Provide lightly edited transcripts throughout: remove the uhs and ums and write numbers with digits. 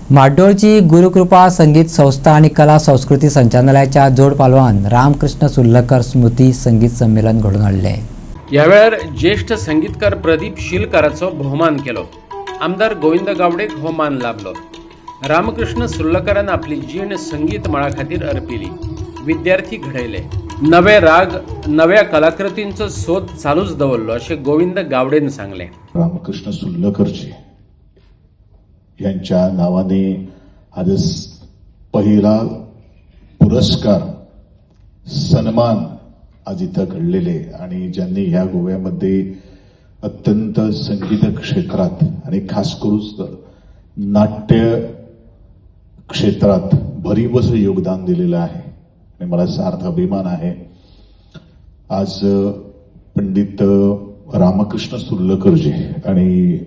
माडोळची गुरुकृपा संगीत संस्था आणि कला संस्कृती संचालनालयाच्या जोड पालवान रामकृष्ण सुर्लकर स्मृती संगीत संमेलन घडून आणले. यावेळेर ज्येष्ठ संगीतकार प्रदीप शिलकाराचो भोवमान केलो. आमदार गोविंद गावडेक हो मान लाभलो. रामकृष्ण सुर्लकरान आपली जीण संगीत मळा खातीर अर्पिली. विद्यार्थी घडयले. नवे राग नव्या कलाकृतींचो सोद चालूच दवरलो अशें गोविंद गावडेन सांगले. रामकृष्ण सुर्लकरजी यांच्या नावाने आज पहिला पुरस्कार सन्मान आज इथं घडलेले आणि ज्यांनी ह्या गोव्यामध्ये अत्यंत संगीत क्षेत्रात आणि खास करून नाट्य क्षेत्रात भरीवच योगदान दिलेलं आहे आणि मला सार्थ अभिमान आहे. आज पंडित रामकृष्ण सुर्लकरजी आणि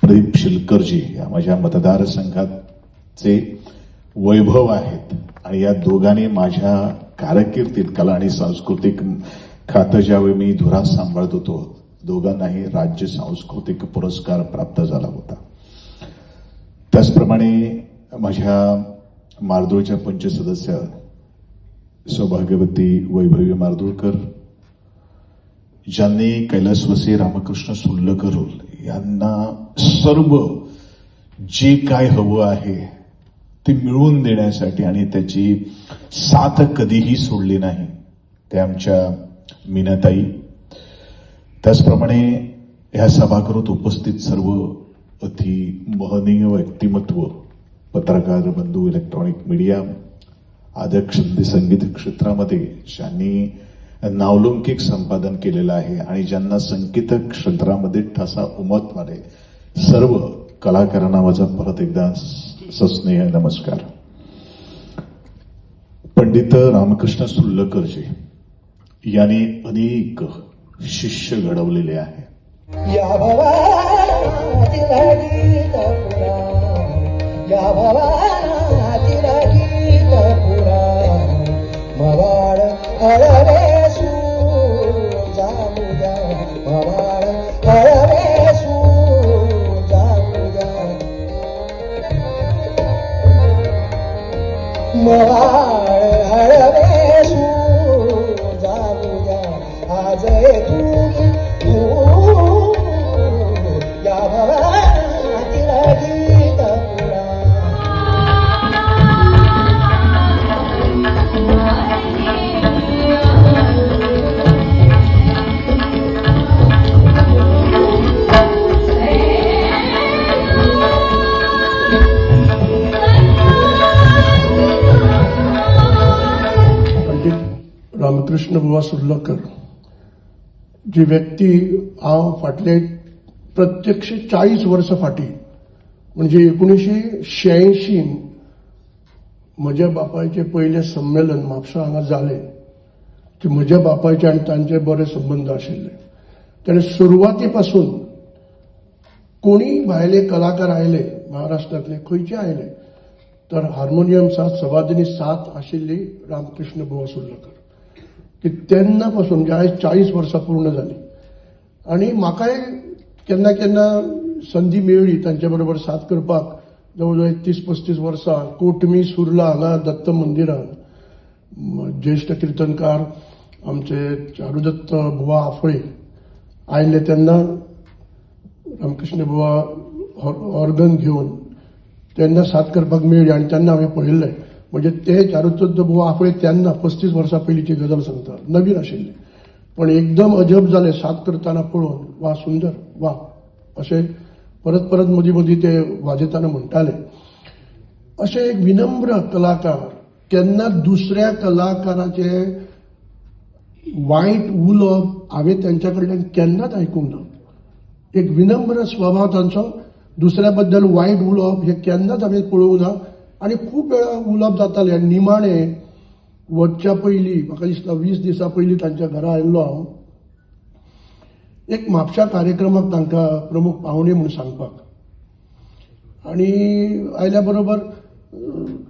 प्रदीप शिलकरजी या माझ्या मतदारसंघाचे वैभव आहेत आणि या दोघांनी माझ्या कारकिर्दीत कला आणि सांस्कृतिक खातं ज्यावेळी मी धुरा सांभाळत होतो दोघांनाही राज्य सांस्कृतिक पुरस्कार प्राप्त झाला होता. त्याचप्रमाणे माझ्या मारदोळच्या पंचसदस्य सौभाग्यवती वैभवी मारदोळकर ज्यांनी कैलासवासी रामकृष्ण सुर्लकर यांना सर्व जे काय हवं आहे ते मिळवून देण्यासाठी आणि त्याची साथ कधीही सोडली नाही ते आमच्या मीनाताई. त्याचप्रमाणे ह्या सभागृहात उपस्थित सर्व अति महनीय व्यक्तिमत्व पत्रकार बंधू इलेक्ट्रॉनिक मीडिया आदर्श संगीत क्षेत्रामध्ये ज्यांनी नावलौकिक संपादन केलेलं आहे आणि ज्यांना संगीत क्षेत्रामध्ये ठसा उमटणारे सर्व कलाकारांना माझा परत एकदा सस्नेह नमस्कार. पंडित रामकृष्ण सुर्लकरजी यांनी अनेक शिष्य घडवलेले आहे. रामकृष्ण बुवा सुर्लकर जी व्यक्ती हांव फाटले प्रत्यक्ष 40 वर्सां फाटीं म्हणजे 1986 म्हज्या बापायचे पयले संमेलन म्हापसा हांगा जालें ते म्हज्या बापायचे आनी तांचे बरे संबंद आशिल्ले. ताणें सुरवाती पासून कोणी भायले कलाकार आयले महाराष्ट्रांतले खंयचे आयले तर हार्मोनियम साथ सवादिनी साथ आशिल्ली रामकृष्ण बुवा सुर्लकर की तेन्ना पासून जे आयज 40 वर्सां पूर्ण जाली आणि म्हाकाय केन्ना केन्ना संदी मेळ्ळी तांचे बरोबर साथ करपाक. जवळ जवळ 30-35 वर्सां कोटमी सुर्ला हांगा दत्त मंदिरांत ज्येश्ठ कीर्तनकार आमचे चारुदत्त बुवा आफळे आयले तेन्ना रामकृष्ण बुवा ऑर्गन घेवन तेन्ना साथ करपाक मेळ्ळी आणि तेन्ना हांवें पळयल्लें. म्हणजे ते चारुदत्त बुवा आफळे तेन्ना 35 वर्सां पयलींची गजाल सांगता नवीन आशिल्ले पण एकदम अजब जालें साथ करतना पळोवन वा सुंदर वा अशें परत परत मदीं मदीं ते वाजयताना म्हणटाले. अशें एक विनम्र कलाकार केन्ना दुसऱ्या कलाकाराचे वायट उलोवप हांवें तेंच्या कडल्यान केन्नाच आयकूंक ना. एक विनम्र स्वभाव तांचो दुसऱ्या बद्दल वायट उलोवप हें केन्नाच हांवें पळोवंक ना आणि खूप वेळा उलोवप जातालें. आनी निमाणें वचच्या पयलीं म्हाका दिसता 20 दिसां पयलीं तांच्या घरा आयिल्लो हांव एक म्हापशा कार्यक्रमाक तांकां प्रमुख पाहुणे म्हूण सांगपाक आणि आयल्या बरोबर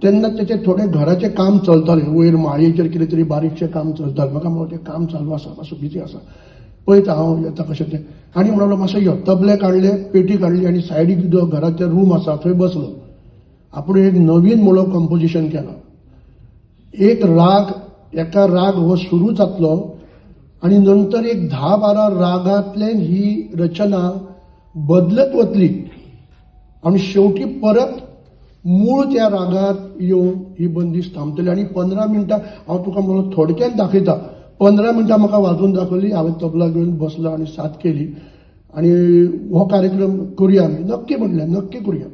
तेन्ना तेचें थोडें घराचें काम चलतालें. वयर माळयेचेर कितें तरी बारीकशें काम चलतालें. म्हाका म्हणलें तें काम चालू आसा मातसो बिजी आसा पळयता हांव येता कशें तें. आनी म्हणलो मातसो यो तबले काडले पेटी काडली आनी सायडीक जो घराचें रूम आसा थंय बसलो. आपण एक नवीन म्हणून कंपोजिशन केला. एका राग हो सुरू जातलो आणि नंतर एक 10-12 रागांतल्यान ही रचना बदलत वतली आणि शेवटी परत मूळ त्या रागात येवन ही बंदिश थांबतली. आणि 15 मिनटां हांव तुका म्हणून थोडक्यात दाखयता. 15 मिनटां म्हाका वाजोवन दाखयली. हांवें तबला घेवन बसलो आणि साथ केली आणि हो कार्यक्रम करुया आमी. नक्की म्हणलें, नक्की करुया.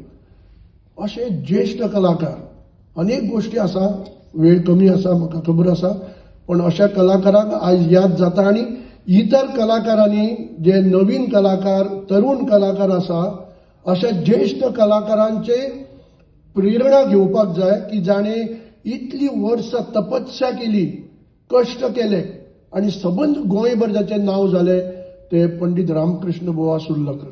असे ज्येष्ठ कलाकार अनेक गोष्टी आसा, वेळ कमी आसा म्हाका खबर आसा, पण अशा कलाकारांक आज याद जाता. आणि इतर कलाकारांनी जे नवीन कलाकार, तरुण कलाकार आसा, अशा ज्येष्ठ कलाकारांचे प्रेरणा घेवपाक जाय की जाणे इतली वर्सां तपस्या केली, कश्ट केले आणि सबंद गोंयभर जाचें नांव जालें ते पंडित रामकृष्ण बुवा सुर्लकर.